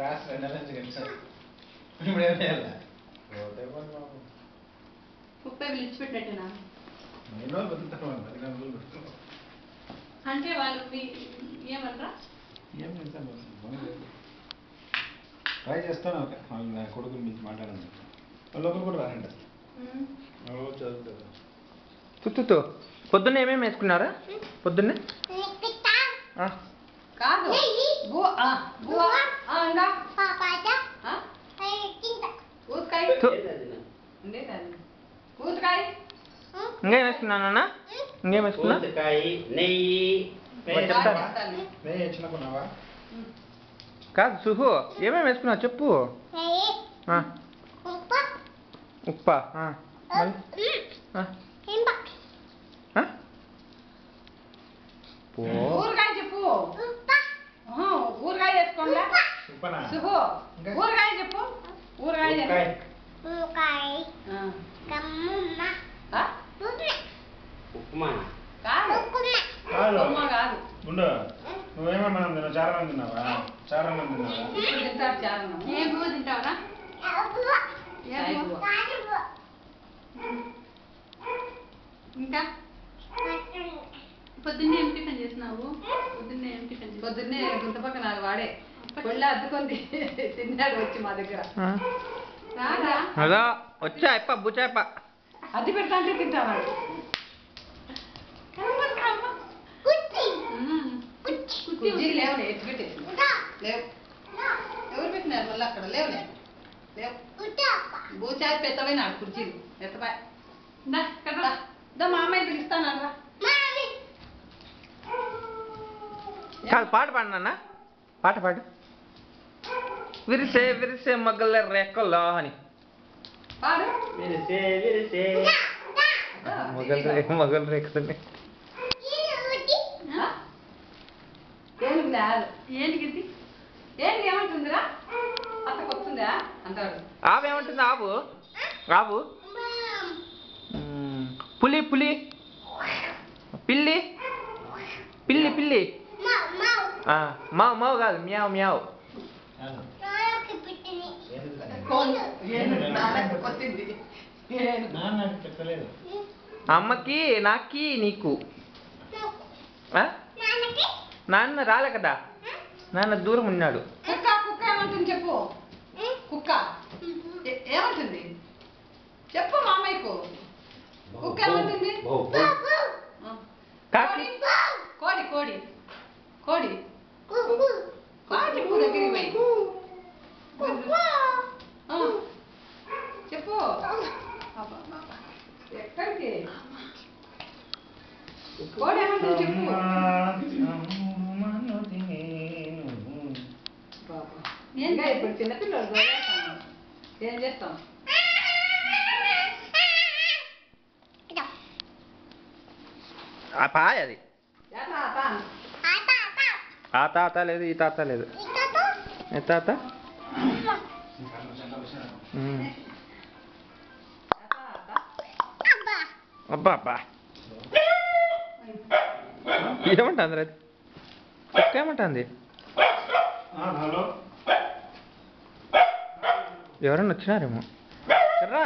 రాసి 2 నెలల నుంచి కలిసారు. ఇప్పుడు ఏం చేయాలి? పోతే పోనీ బాబు. 30 వేలు ఇచ్చిపెట్టినట్టేనా? ఎన్నో బతుకుతాం, 10 రోజులు బతుకుతాం. అంటే వాళ్ళు ఏమంటారా? ఏం చేస్తాను, ట్రై చేస్తాను. ఓకే, వాళ్ళు నా కొడుకుల నుంచి మాట్లాడండి. వాళ్ళు ఒకరు కూడా రారంట. చదువుతారు. తుత్తుతో పొద్దున్నే ఏమేమి వేసుకున్నారా? పొద్దున్నే కాదు ఇంకేం వేసుకున్నానన్నా? ఇంకేం వేసుకున్నా? నెయ్యి ఇచ్చినకున్నావా? కాదు సుహు, ఏమేమి వేసుకున్నావు చెప్పు. ఉప్పా? ఊరగాయ చెప్పు. ఊరగాయ వేసుకోండి. సుహు ఊరగాయ చెప్పు. ఊరగాయ ఉప్మా కాదు, ఉప్మా కాదు. గుండు, నువ్వేమన్నా తిన్నావు? చారణం తిన్నావా? చారణం తిన్నావా? ఇప్పుడు తింటారు చారణం. ఏ పువ్వు తింటావరా? ఇంకా పొద్దున్నే ఏం టిఫిన్ చేసినావు? పొద్దున్నే గుంత పక్క నాకు వాడే పొళ్ళ అద్దుకొని తిన్నాడు వచ్చి మా దగ్గర. అదా వచ్చా అప్ప బుచ్చాయప్ప అది పెడతా అంటే తింటావాడు. కుర్చీలు లేవులే, ఎత్తి పెట్టేసి లేవు. ఎవరు పెట్టినారు మళ్ళీ అక్కడ? లేవులే, లేవు. బూచాయి పెద్దపోయినాడు కుర్చీలు ఎత్తబాయ్. దా మా అమ్మాయి పిలుస్తాను. కాదు, పాట పాడినా? పాట పాడు. విరిసే విరిసే మగ్గల రెక్కల్లో అని పాడు. విరిసే విరిసే మగల రేఖలని ఏంటికి ఏంటికి ఏమంటుందిరా? అత్తకు వస్తుందా అంటాడు. ఆవు ఏమంటుంది? ఆవు ఆవు పులి పులి పిల్లి పిల్లి పిల్లి మావు మావు కాదు, మ్యావ్ మ్యావ్. అమ్మకి నాకి నీకు. నాన్న రాలే కదా, నాన్న దూరం ఉన్నాడు. కుక్క కుక్క ఏమంటుంది చెప్పు. కుక్క ఏమంటుంది చెప్పు మామయ్యకు. కుక్క ఏమంటుంది? కాకి కోడి కోడి కోడి కోడి చెప్పు. దగ్గరికి పోయి చెప్పు. ఎక్కడికి? కోడి ఏమంటుంది చెప్పు. ఇంకా ఇప్పుడు చిన్నపిల్లలు ఏం చేస్తాం? పాయ అది. ఆ తాత లేదు, ఈ తాత లేదు. ఏ తాత? అబ్బా అబ్బా ఏమంటుంది అది? కుక్క ఏమంటుంది? ఎవరన్నా వచ్చినారేమో. రా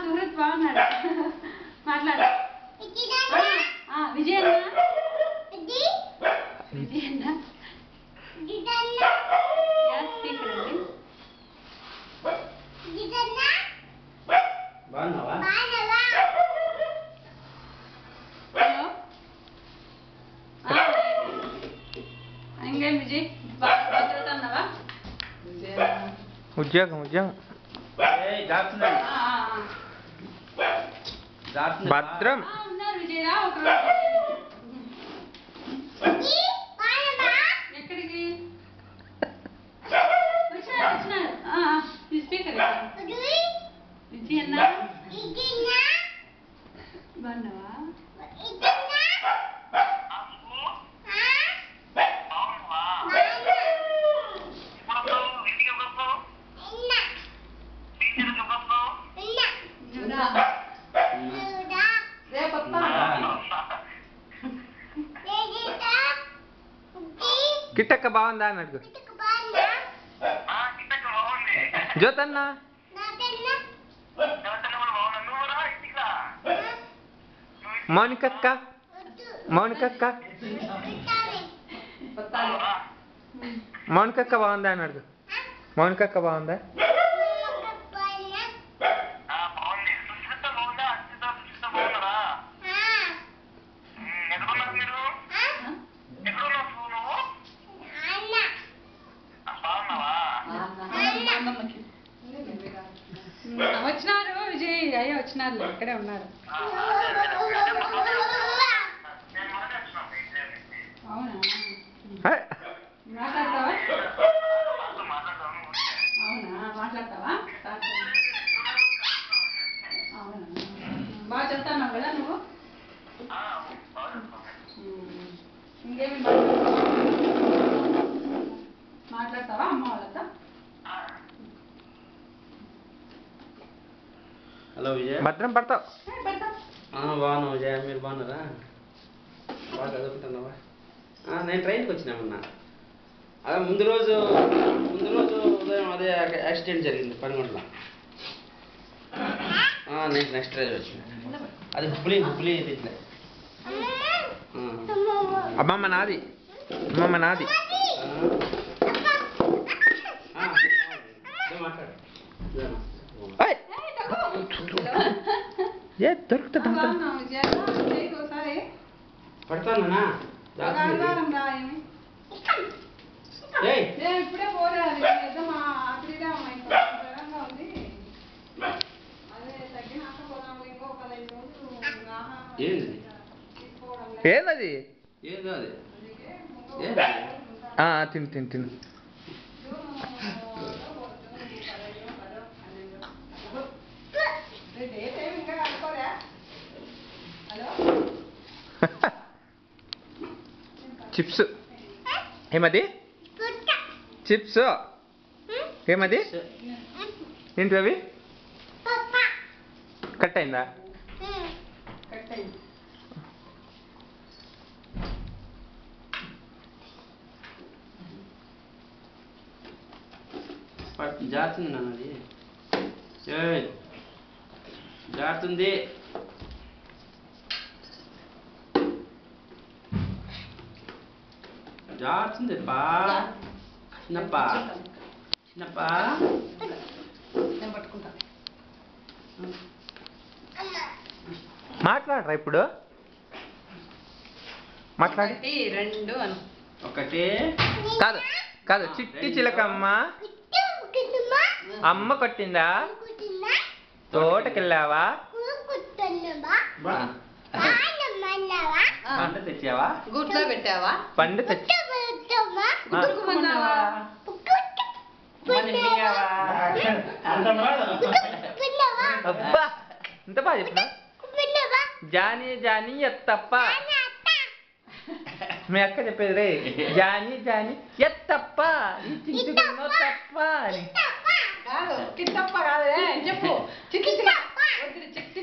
సుహృత్ బాగున్నాడు. మాట్లాడు. విజయన్న విజయన్న స్పీకర్ అండి. బాగున్నావా? హలో, ఇంకేం విజయ్ చదువుతున్నావా? ఉద్యోగం ఉద్యోగం భద్రం. ఉన్నారు విజయరా. ఒక ఎక్కడికి వచ్చినారు? వచ్చినారు. ఈ స్పీకర్ విజి అన్నా బాగున్నావా కిట్టక్క బాగుందా అని అడుగు. జ్యోతన్న మౌనికక్క మౌనికక్క మౌనికక్క బాగుందా అని అడుగు. మౌనికక్క బాగుందా? వచ్చినారు విజయ్ అయ్యే వచ్చినారు ఇక్కడే ఉన్నారు. అవునా మాట్లాడతావా? అవునా మాట్లాడతావా? అవునా బాగా చెప్తాన్నావు కదా నువ్వు. ఇంకేమి మాట్లాడతావా అమ్మ వాళ్ళతో? హలో విజయ్. భద్రం పడతావు. బాగున్నా విజయ్, మీరు బాగున్నారా? బాగా చదువుకుంటున్నావా? నేను ట్రైన్కి వచ్చినామన్నా. అదే ముందు రోజు ఉదయం అదే యాక్సిడెంట్ జరిగింది పనిగొండలో. నెక్స్ట్ రోజు వచ్చిన అది హుబ్లీ ఇట్లా. అమ్మమ్మ నాది అమ్మమ్మ నాది. మాట్లాడు ఏ దొరుకుతుందా? పడతానా ఇప్పుడే పోలేదు ఉంది. అదే తగ్గినాక పోదాము ఇంకో 15 రోజులు. ఏందది? ఏదో అది తిను తిను తిను. చిప్స్ ఏమది? చిప్స్ ఏమది? ఏంటి అవి? కట్ అయిందా? జారుతుంది నాన్నది. జారుతుంది. జారుతుంది పా చిన్నప్ప చిన్నప్ప. నేను పట్టుకుంటాను. మాట్లాడరా ఇప్పుడు? మాట్లాడి 1 2 అను. ఒకటి కాదు కాదు. చిట్టి చిలకమ్మ అమ్మ కొట్టిందా? తోటకెళ్ళావా? పంట తెచ్చావా? గుట్లో పెట్టావా? పండు తెచ్చి గుట్టుకుమన్నావా? అబ్బా ఇంత బాగా చెప్పినా. Johnny Johnny ఎత్తప్ప. మీ అక్క చెప్పేది రే. జానీ జానీ ఎత్తప్ప ఈ చించుకున్నో తప్ప అని. కాదు కిట్టప్ప కాదులే చెప్పు. చిట్టి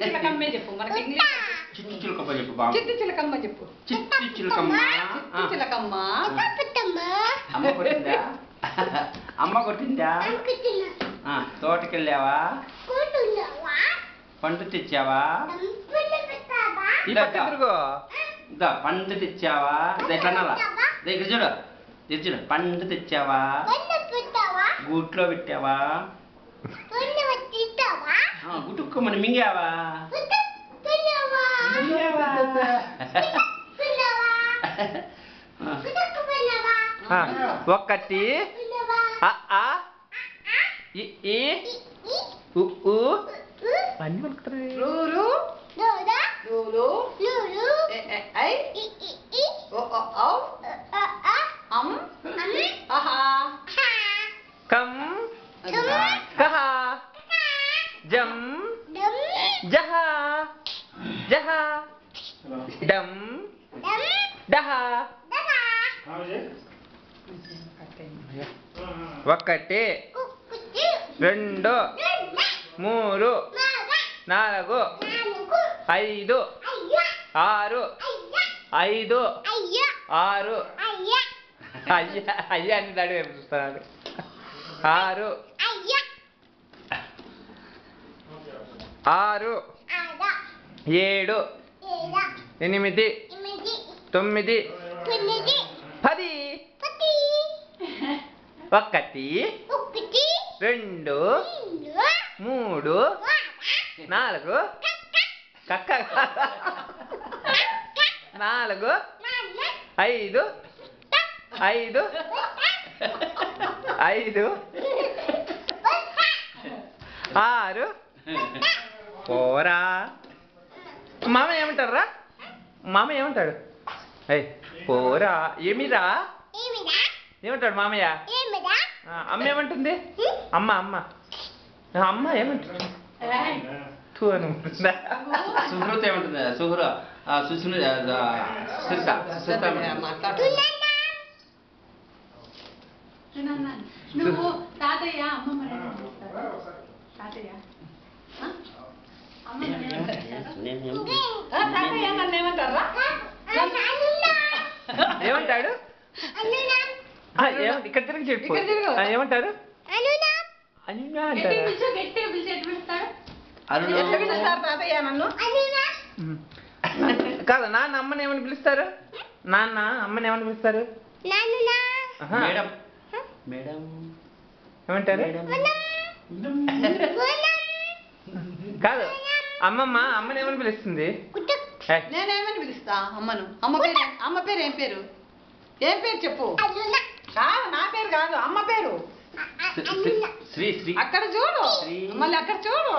చిలకమ్మే చెప్పు. మనకి ఇంగ్లీష్ చిట్టి చిలకమ్మ చెప్పు బాబు. చిట్టి చిలకమ్మ చెప్పు. చిట్టి చిలకమ్మ. చిట్టి చిలకమ్మ. అమ్మ కొట్టిందా? అమ్మ కొట్టిందా? తోటకెళ్ళావా? పండు తెచ్చావా? పండు తెచ్చావా? ఎట్లన్నారా? దగ్గర చూడు దగ్గర చూడు. పండు తెచ్చావా? గూట్లో పెట్టావా? గుట్టుకోమని మింగావా? ఒకటి అన్ని పలుకుతాయి. రూరు లూలు ఐ ఓ ఔ అమ్ ఆహా కమ్ కహా జం జహ జహ డం డహ ఒకటి 2 3 4 5 6 5 6 అయ్యా అని దాడి చూస్తున్నాడు 6 6 7 8 9 10 ఒకటి 2 3 4 కక్క 4 5 5 5 6 పోరా మామ ఏమంటారా మామ ఏమంటాడు అయ్యి పోరా ఏమిరా ఏమంటాడు మామయ్య అమ్మ ఏమంటుంది అమ్మ అమ్మ అమ్మ ఏమంటుంది సుహృత ఏమంటుంది సుహృ నువ్వు తాతయ్య అమ్మమ్మ తాతయ్య తాతయ్య నన్ను ఏమంటారా ఏమంటాడు ఇక్కడ తిరిగి చెప్పు ఏమంటారు అనునా అంటారు గట్టిగా పిలిచి ఎట్లా పిలుస్తాడు అరుణ ఎట్లా పిలుస్తారు తాతయ్య నన్ను కాదు నాన్న అమ్మని ఏమని పిలుస్తారు నాన్న అమ్మని ఏమని పిలుస్తారు ఆహా. మేడం మేడం ఏమంటారు కాదు అమ్మమ్మ అమ్మని ఏమని పిలుస్తుంది ఏయ్, నేనేమని పిలుస్తా అమ్మను అమ్మ పేరు ఏం పేరు చెప్పు కాదు నా పేరు కాదు అమ్మ పేరు శ్రీ శ్రీ అక్కడ చూడు మళ్ళీ అక్కడ చూడు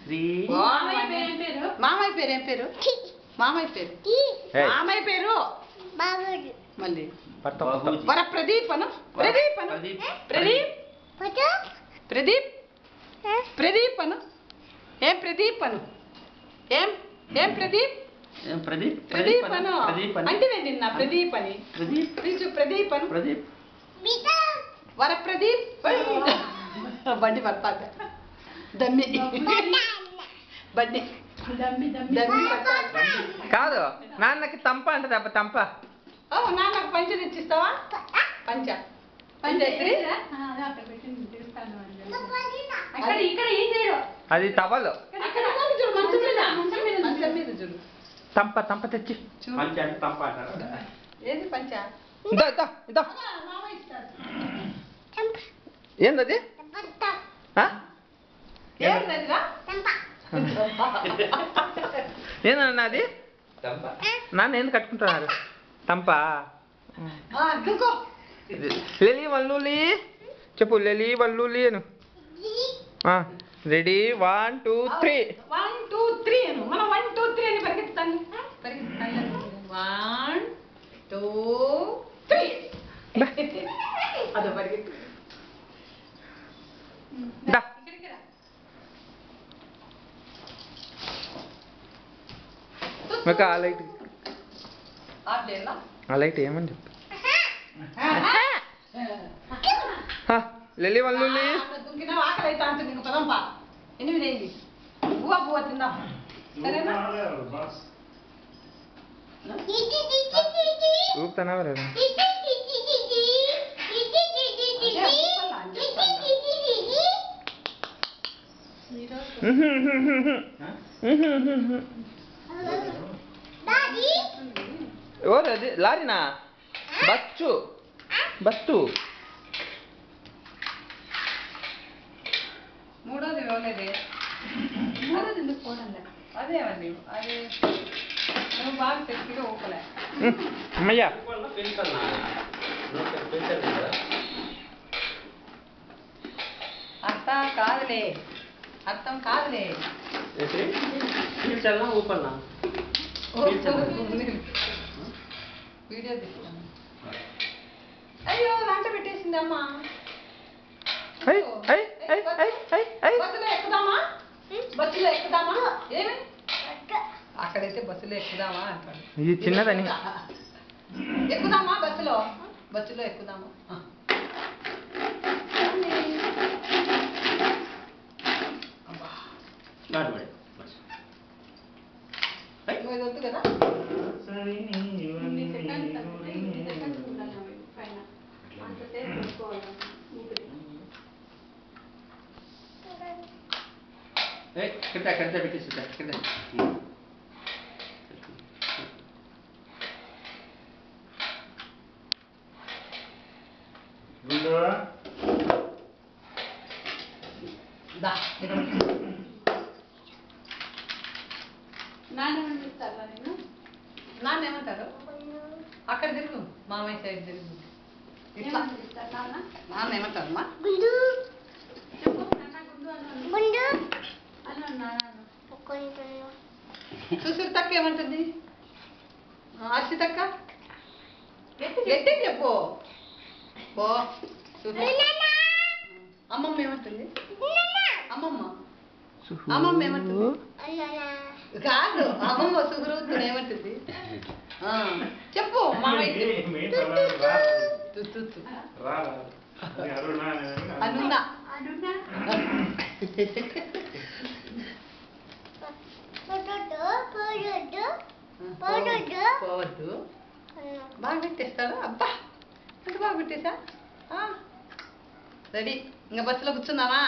శ్రీ మామయ్య పేరు ఏం పేరు మామయ్య పేరు ఏయ్, మామయ్య పేరు మళ్ళీ పట్టు, పట్టు. వర ప్రదీప్ అను ప్రదీప్ అను ప్రదీప్ ప్రదీప్ ప్రదీప్ అను ఏం ప్రదీప్ అను ఏం ఏం ప్రదీప్ ప్రదీప్ ప్రదీప్ అను ప్రదీప్ అని అంటే నిన్న ప్రదీప్ అని ప్రదీప్ పిలుచు ప్రదీప్ అను ప్రదీప్ వర ప్రదీప్ బండి పడతాక దమ్మి బండి దమ్మి పడతాక కాదు నాన్నకి తంప అంటది అబ్బ తంప నాన్నకు పంచ తెచ్చిస్తావా పంచ పంచశ్రీ ఇక్కడ ఏం చేయడు అది తవలు అక్కడ చూడు మంచం మీద చూడు తంప తంప తెచ్చి చూడు పంచ అంటే తంప అంటారు ఏది పంచ ఇదా ఇదా ఇదా ఏందది ఆ? ఏంటదిరా ఏందన్నా అది తంప నాన్న ఎందుకు కట్టుకుంటున్నారు తంప దుకో లెలి వల్లులి చెప్పు లెలి వల్లులి అను రెడీ 1 2 3 1 2 3 అను మనం 1 2 3 అని పరిగెత్తాను 1 2 3 అదో పరిగెత్తు దా ఇక్కడికి రా మీకు ఆ లైట్ ఆఫ్ చేయాలా ఆ లైట్ ఏమని చెప్పు లెలి వల్లులి దుంకినా ఆకలి అయితే అంటుంది ఇంక పదంపా 8 అయింది బువ్వ తిందాం సరేనా ఊపుతానా రా ఎవరు అది లారీనా బస్సు బస్సు మూడోది ఇవ్వలేదే మూడోది ఎందుకు పోనండి అదే అండి అదే నువ్వు బాగా తెచ్చిగా ఊపలే అమ్మయ్యా అర్థం కాదులే అర్థం కాదులే పీల్చాలా ఊపన్నా వీడియో తీస్తాను అయ్యో దాంట్లో పెట్టేసింది అమ్మా I I I I I I బస్సులో ఎక్కుదామా ఏమి అక్కడైతే బస్సులో ఎక్కుదామా అంటాడు. ఇది చిన్నదని. ఎక్కుదామా బస్సులో ఎక్కుదామా ఇది వద్దు కదా. కింద పెట్టేసి కింద. నాన్న ఏమంటారు అక్కడ తిరుగు మామయ్య సైడ్ తిరుగు ఇట్లా నాన్న ఏమంటారు అమ్మా సుశీల్ తక్క ఏమంటుంది అర్షి తక్క గట్టి చెప్పు ఓ అమ్మమ్మ ఏమంటుంది అమ్మమ్మ ఏమంటుంది కాదు అమ్మమ్మ సుహృతుడు ఏమంటుంది చెప్పు మామయ్య అనున్నా పోవద్దు బాగా పెట్టేస్తాడు అబ్బా ఎంత బాగా పెట్టేసా రెడీ ఇంకా బస్సులో కూర్చుందామా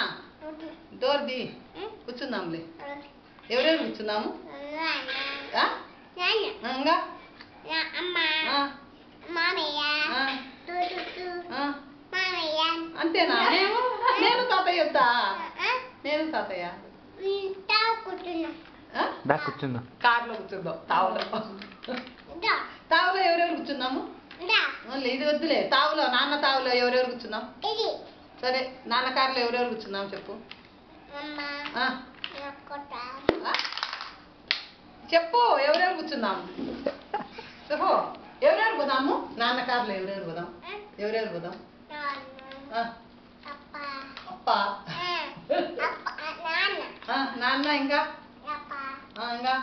డోర్ది కూర్చుందాంలే ఎవరెవరు కూర్చున్నాము ఇంకా అంతేనా నేను తాతయ్య వద్దా నేను తాతయ్య కూర్చుందా కార్లో కూర్చుందాం తావులో ఎవరెవరు కూర్చున్నాము ఇది వద్దులే తావులో నాన్న తావులో ఎవరెవరు కూర్చున్నాం సరే నాన్న కార్లో ఎవరెవరు కూర్చున్నాం చెప్పు చెప్పు ఎవరెవరు కూర్చున్నాము చెప్పు ఎవరెవరు పోదాము నాన్న కార్లో ఎవరెవరు పోదాం ఎవరెవరు పోదాం అప్ప నాన్న ఇంకా ఇంకా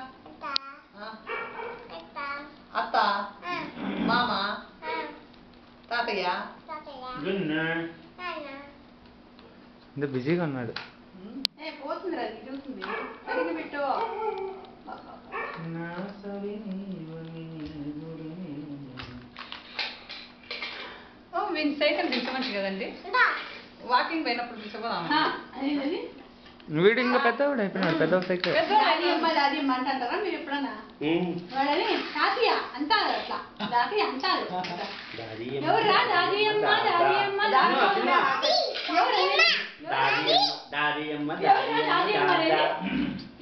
అత్త మామ తాతయ్య ఇంత బిజీగా ఉన్నాడు. పోతుంది అది చూస్తుంది అడిగి పెట్టు వీని సైకిల్ దించమంచి కదండి వాకింగ్ పోయినప్పుడు దించబోదాం వీడు ఇంకా పెద్దవాడు అయిపోయినాడు. పెద్ద సైకిల్ అది అంటారా మీరు ఎప్పుడన్నా వాడని తాతయ్య అంటారు అట్లా తాతయ్య అంటారు ఎవరా దాదియమ్మ దాదియమ్మ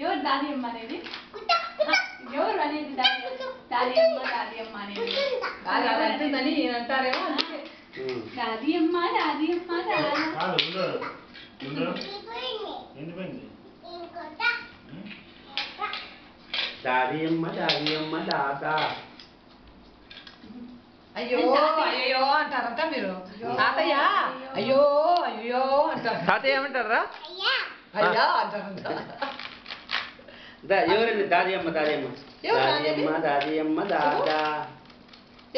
ఎవరు దాదియమ్మ అనేది ఎవరు అనేది దాదియమ్మ దాదియమ్మ అనేది అది అంటుందని అంటారేమో దాదియమ్మ దాదియమ్మ దాదియమ్మ దాదియమ్మ దాదా అయ్యో అయ్యో అంటారంట మీరు తాతయ్య అయ్యో అయ్యో అంటారు. తాతయ్య ఏమంటారా అయ్యా అంటారంట. ఎవరండి దాదియమ్మ దాదియమ్మ దాదియమ్మ దాదియమ్మ దాదా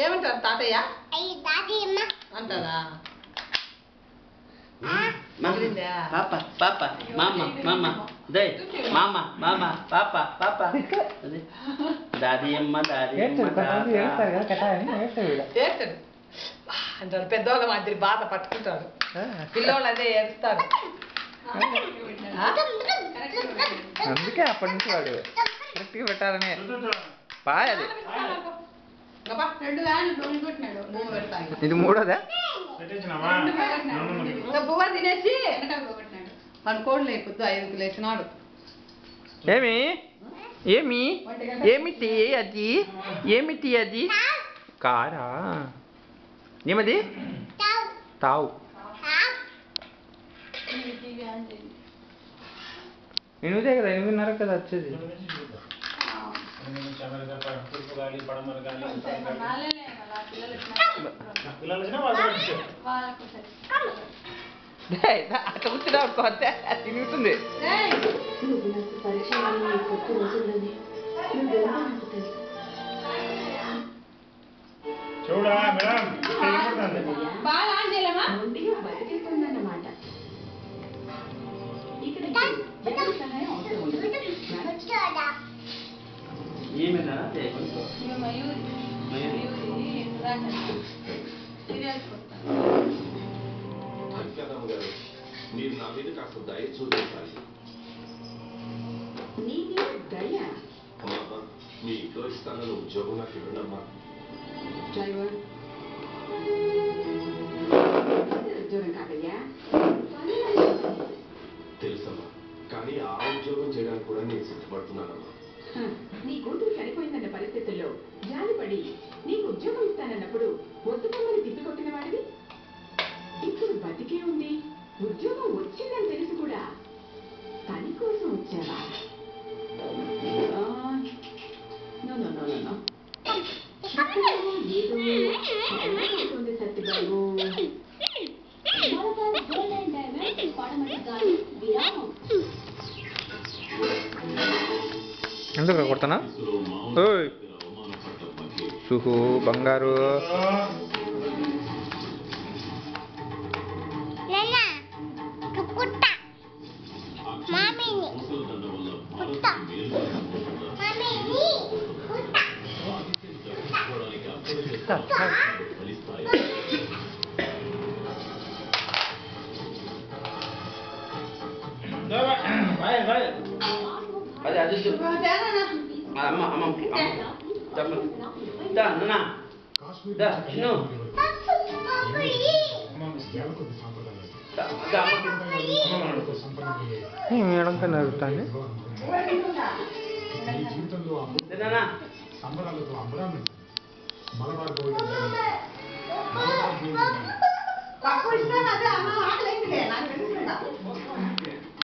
ఏమంటారు తాతయ్య అంటారా పాప పాప మామ మామ దే మామ మామ పాప పాప దాదియమ్మ దాదియమ్మ ఏడ్చాడు అంటారు. పెద్దవాళ్ళ మాదిరి బాధ పట్టుకుంటాడు. పిల్లవాళ్ళు అదే ఏడుస్తారు. అందుకే అప్పటి నుంచి వాడు కరెక్ట్గా పెట్టాలని బాగా అది. ఇది మూడోదా బువ్వ తినేసి మన కోళ్ళు లేకపోతే 5కి లేచినాడు. ఏమి ఏమి ఏమిటి అది ఏమిటి అది కారా ఏమది తావు ఎనిమిదే కదా 8:30 కదా వచ్చేది. అట్లా కూర్చున్నావు కొత్త తిరుగుతుంది. నువ్వు నాకు పరిచయం ఈ కొత్త రోజుల్లోనే నువ్వెంతో నాకు తెలుసు. చూడా మేడం తిరిగిపోతుంది. బాగా ఆన్ చేయలేమా? మొండిగా బతికేస్తుందన్నమాట. ఇక్కడ ఎవరి సహాయం అవసరం ఉండదు. ఏమైనా చేయకుండా ఇవి మయూరి ఇందాక సీరియల్స్ వస్తాను. అక్కదమ్మ గారు మీరు నా మీద కాస్త దయ చూపించాలి. నీ మీద దయ. అమ్మా మీ ఇంట్లో ఇస్తానన్న ఉద్యోగం నాకు ఇవ్వండి అమ్మా. డ్రైవర్ ఉద్యోగం కాదయ్యా, తెలుసమ్మా కానీ ఆ ఉద్యోగం చేయడానికి కూడా నేను సిద్ధపడుతున్నానమ్మా. నీ కూతురు చనిపోయిందన్న పరిస్థితుల్లో జాలిపడి నీకు ఉద్యోగం ఇస్తానన్నప్పుడు ఒత్తుకోమని తిప్పికొట్టిన వాడివి. ఇప్పుడు బతికే ఉంది, ఉద్యోగం వచ్చిందని తెలిసి కూడా పని కోసం వచ్చావా? ఏదో సత్యబాబు. ఎందుకు కొడతానా? ఓయ్ సుహు బంగారు అది అది అమ్మ అమ్మ నాన్న చిన్ను మేడం కన్నా అడుగుతాను. నాన్న సంబరాలతో అమరాన్ని మలబార్ పప్పు ఇస్తాను అదే